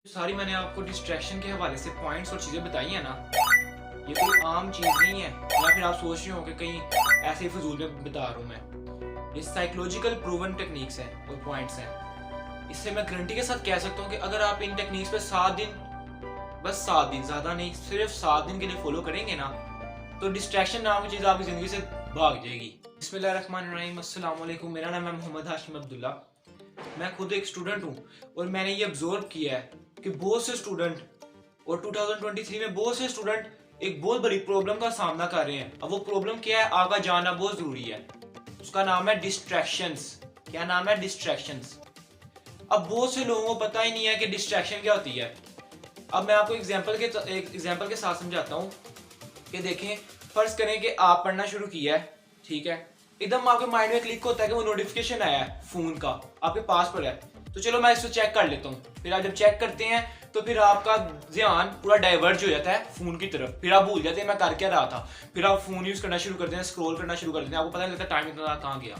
सारी मैंने आपको डिस्ट्रैक्शन के हवाले से पॉइंट्स और चीज़ें बताई हैं ना, ये कोई आम चीज़ नहीं है या फिर आप सोच रहे हो कि कहीं ऐसे ही फजूल में बता रहा हूँ मैं। ये साइकोलॉजिकल प्रूवन टेक्निक्स हैं और पॉइंट्स हैं। इससे मैं गारंटी के साथ कह सकता हूँ कि अगर आप इन टेक्निक्स पे 7 दिन, बस 7 दिन, ज़्यादा नहीं, सिर्फ 7 दिन के लिए फॉलो करेंगे ना, तो डिस्ट्रैक्शन नाम की चीज़ आपकी ज़िंदगी से भाग जाएगी। बिस्मिल्लाहिर्रहमानिर्रहीम, अस्सलाम वालेकुम। मेरा नाम है मोहम्मद हाशिम अब्दुल्ला। मैं खुद एक स्टूडेंट हूँ और मैंने ये ऑब्जर्व किया है कि बहुत से स्टूडेंट और 2023 में बहुत से स्टूडेंट एक बहुत बड़ी प्रॉब्लम का सामना कर रहे हैं। अब वो प्रॉब्लम क्या है, आगा जानना बहुत जरूरी है। उसका नाम है डिस्ट्रैक्शंस। क्या नाम है? डिस्ट्रैक्शंस। अब बहुत से लोगों को पता ही नहीं है कि डिस्ट्रैक्शन क्या होती है। अब मैं आपको एक एग्जांपल के साथ समझाता हूँ कि देखें, फर्ज करें कि आप पढ़ना शुरू किया है, ठीक है, एकदम आपके माइंड में क्लिक होता है कि वो नोटिफिकेशन आया है फोन का, आपके पास पड़ा है, तो चलो मैं इसको चेक कर लेता हूँ। फिर आप जब चेक करते हैं तो फिर आपका ध्यान पूरा डाइवर्ट हो जाता है फोन की तरफ। फिर आप भूल जाते हैं मैं कर क्या रहा था। फिर आप फोन यूज करना शुरू करते हैं, स्क्रॉल करना शुरू कर देते हैं, आपको पता नहीं लगता टाइम इतना कहाँ गया।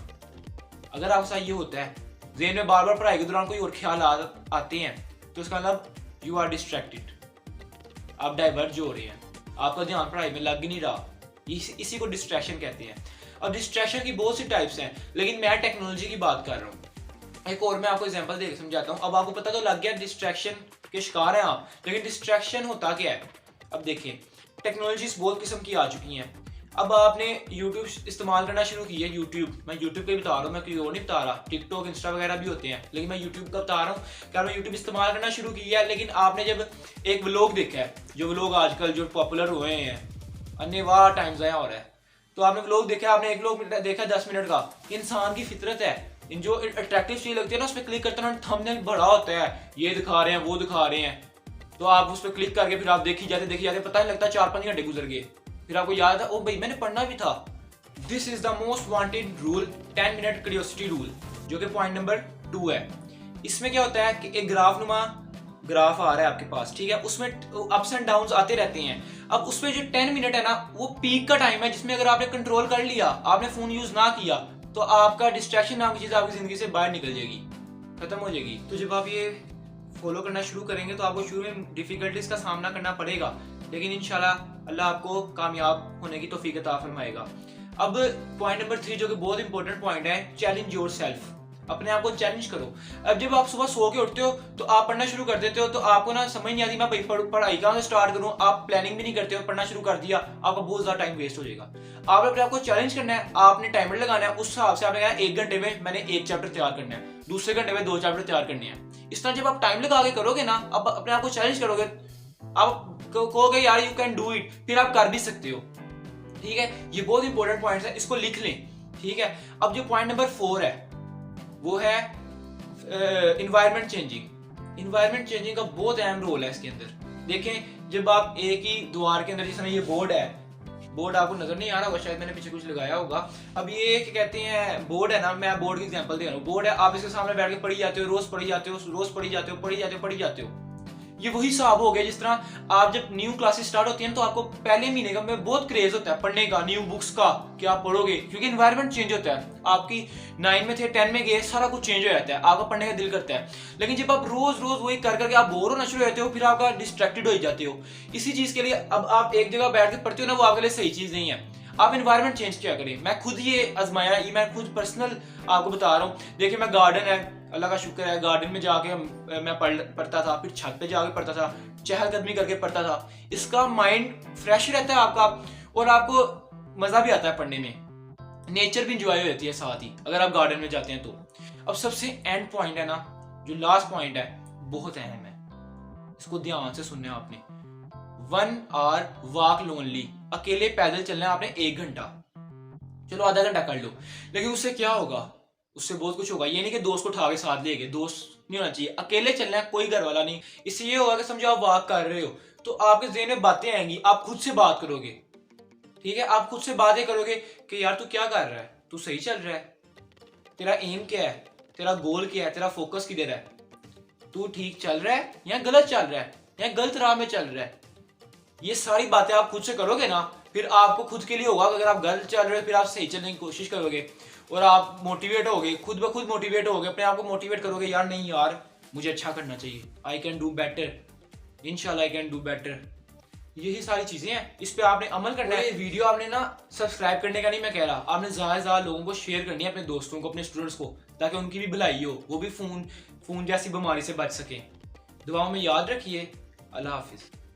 अगर आपके साथ ये होता है, ज़हन में बार बार पढ़ाई के दौरान कोई और ख्याल आते हैं, तो इसका मतलब यू आर डिस्ट्रैक्टेड, आप डाइवर्ट जो हो रहे हैं, आपका ध्यान पढ़ाई में लग ही नहीं रहा। इसी को डिस्ट्रैक्शन कहते हैं। अब डिस्ट्रैक्शन की बहुत सी टाइप्स हैं, लेकिन मैं टेक्नोलॉजी की बात कर रहा हूँ। एक और मैं आपको एग्जांपल देकर समझाता हूँ। अब आपको पता तो लग गया डिस्ट्रैक्शन के शिकार हैं आप, लेकिन डिस्ट्रैक्शन होता क्या है। अब देखिए, टेक्नोलॉजीज बहुत किस्म की आ चुकी हैं। अब आपने यूट्यूब इस्तेमाल करना शुरू किया। यूट्यूब, मैं यूट्यूब पे बता रहा हूँ, मैं कोई और नहीं बता रहा। टिकटॉक, इंस्टा वगैरह भी होते हैं, लेकिन मैं यूट्यूब का बता रहा हूँ। क्या मैं यूट्यूब इस्तेमाल करना शुरू किया है, लेकिन आपने जब एक व्लॉग देखा है, जो व्लॉग आजकल जो पॉपुलर हुए हैं, अन्यवार टाइम ज़ाया हो रहा है, तो आपने व्लॉग देखा, आपने एक व्लॉग देखा 10 मिनट का। इंसान की फितरत है, इन जो अट्रैक्टिव चीज लगती है ना, उस पर क्लिक करते हैं, थंबनेल बड़ा होता है, ये दिखा रहे हैं, वो दिखा रहे हैं, तो आप उस पर क्लिक करके फिर आप देखी जाते पता नहीं लगता 4-5 घंटे गुजर गए। फिर आपको याद है, ओ भाई मैंने पढ़ना भी था। This is the most wanted rule, 10 minute curiosity rule, जो कि पॉइंट नंबर 2 है। इसमें क्या होता है कि एक ग्राफ आ रहा है आपके पास, ठीक है, उसमें अप्स एंड डाउन्स आते रहते हैं। अब उसमें जो 10 मिनट है ना, वो पीक का टाइम है, जिसमें अगर आपने कंट्रोल कर लिया, आपने फोन यूज ना किया, तो आपका डिस्ट्रैक्शन नाम की चीज आपकी जिंदगी से बाहर निकल जाएगी, खत्म हो जाएगी। तो जब आप ये फॉलो करना शुरू करेंगे तो आपको शुरू में डिफिकल्टीज का सामना करना पड़ेगा, लेकिन इंशाल्लाह अल्लाह आपको कामयाब होने की तौफीक अता फरमाएगा। अब पॉइंट नंबर 3, जो कि बहुत इंपॉर्टेंट पॉइंट है, चैलेंज योरसेल्फ। अपने आप को चैलेंज करो। अब जब आप सुबह सो के उठते हो तो आप पढ़ना शुरू कर देते हो, तो आपको ना समझ नहीं आती मैं पढ़ाई कहाँ से स्टार्ट करूँ। आप प्लानिंग भी नहीं करते हो, पढ़ना शुरू कर दिया, आपका बहुत ज्यादा टाइम वेस्ट हो जाएगा। आपने अपने आप को चैलेंज करना है, आपने टाइमर लगाना है, उस हिसाब से आपने कहना 1 घंटे में मैंने 1 चैप्टर तैयार करना है, दूसरे घंटे में 2 चैप्टर तैयार करने हैं। इस तरह जब आप टाइम लगा के करोगे ना, अब अपने आप को चैलेंज करोगे, आप कहोगे यार यू कैन डू इट, फिर आप कर भी सकते हो, ठीक है। ये बहुत इंपॉर्टेंट पॉइंट है, इसको लिख लें, ठीक है। अब जो पॉइंट नंबर 4 है, वो है इन्वायरमेंट चेंजिंग। इन्वायरमेंट चेंजिंग का बहुत अहम रोल है इसके अंदर। देखें, जब आप एक ही द्वार के अंदर, जिस तरह ये बोर्ड है, बोर्ड आपको नजर नहीं आ रहा होगा, शायद मैंने पीछे कुछ लगाया होगा। अब ये क्या कहते हैं, बोर्ड है ना, मैं बोर्ड की एग्जांपल दे रहा हूँ। बोर्ड है, आप इसके सामने बैठ के पढ़ी जाते हो, रोज पढ़ी जाते हो, रोज पढ़ी जाते हो, पढ़ी जाते हो, पढ़ी जाते हो। ये वही हिसाब हो गया जिस तरह आप जब न्यू क्लासेस स्टार्ट होती हैं तो आपको पहले महीने का में बहुत क्रेज होता है पढ़ने का, न्यू बुक्स का, कि आप पढ़ोगे, क्योंकि एनवायरनमेंट चेंज होता है। आपकी 9 में थे, 10 में गए, सारा कुछ चेंज हो जाता है, आपका पढ़ने का दिल करता है। लेकिन जब आप रोज रोज वही कर करके आप बोर होना शुरू हो जाते हो, फिर आपका डिस्ट्रैक्टेड हो जाते हो। इसी चीज के लिए अब आप एक जगह बैठ के पढ़ते हो ना, वो आपके लिए सही चीज नहीं है। आप एनवायरनमेंट चेंज क्या करें। मैं खुद ये आजमाया, ये मैं खुद पर्सनल आपको बता रहा हूँ। देखिए, मैं गार्डन है, अल्लाह का शुक्र है, गार्डन में जाके मैं पढ़ता था, फिर छत पे जाके पढ़ता था, चहलकदमी करके पढ़ता था। इसका माइंड फ्रेश रहता है आपका, और आपको मजा भी आता है पढ़ने में, नेचर भी इंजॉय हो जाती है साथ ही, अगर आप गार्डन में जाते हैं तो। अब सबसे एंड पॉइंट है ना, जो लास्ट पॉइंट है, बहुत अहम है, इसको ध्यान से सुनना है आपने। 1 आवर वॉक लोनली, अकेले पैदल चलना है आपने 1 घंटा, चलो आधा घंटा कर लो, लेकिन उससे क्या होगा, उससे बहुत कुछ होगा। ये नहीं कि दोस्त को उठा के साथ ले गए, दोस्त नहीं होना चाहिए, अकेले चलना है, कोई घर वाला नहीं। इससे ये होगा कि समझो आप वॉक कर रहे हो, तो आपके ज़हन में बातें आएंगी, आप खुद से बात करोगे, ठीक है, आप खुद से बातें करोगे कि यार तू क्या कर रहा है, तू सही चल रहा है, तेरा एम क्या है, तेरा गोल क्या है, तेरा फोकस किधर है, तू ठीक चल रहा है या गलत चल रहा है, या गलत राह में चल रहा है। ये सारी बातें आप खुद से करोगे ना, फिर आपको खुद के लिए होगा। अगर आप गलत चल रहे हो, फिर आप सही चलने की कोशिश करोगे, और आप मोटिवेट होगे, खुद ब खुद मोटिवेट होगे, अपने आप को मोटिवेट करोगे, यार नहीं यार मुझे अच्छा करना चाहिए, आई कैन डू बेटर, इंशाल्लाह आई कैन डू बेटर। यही सारी चीज़ें हैं, इस पे आपने अमल करना है। वीडियो आपने ना सब्सक्राइब करने का नहीं मैं कह रहा, आपने ज़्यादा से ज़्यादा लोगों को शेयर करनी है, अपने दोस्तों को, अपने स्टूडेंट्स को, ताकि उनकी भी भलाई हो, वो भी फ़ोन जैसी बीमारी से बच सकें। दुआओं में याद रखिए। अल्लाह हाफिज़।